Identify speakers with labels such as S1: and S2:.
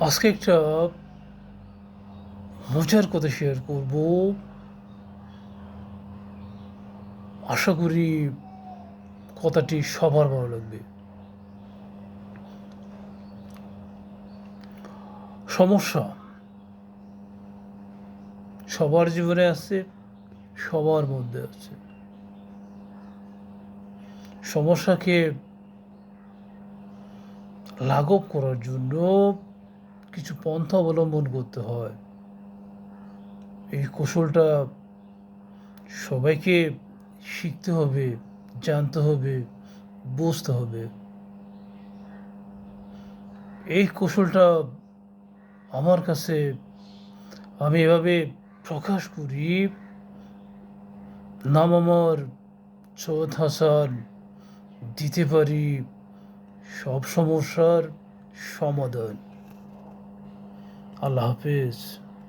S1: আজকে একটা মজার কথা শেয়ার করব। আশা করি কথাটি সবার ভালো লাগবে। সমস্যা সবার জীবনে আছে, সবার মধ্যে আছে। সমস্যাকে লাঘব করার জন্য কিছু পন্থা অবলম্বন করতে হয়। এই কৌশলটা সবাইকে শিখতে হবে, জানতে হবে, বুঝতে হবে। এই কৌশলটা আমার কাছে আমি এভাবে প্রকাশ করি। নাম আমার সৈয়দ হাসান। দিতে পারি সব সমস্যার সমাধান। আল্লাহ হাফেজ।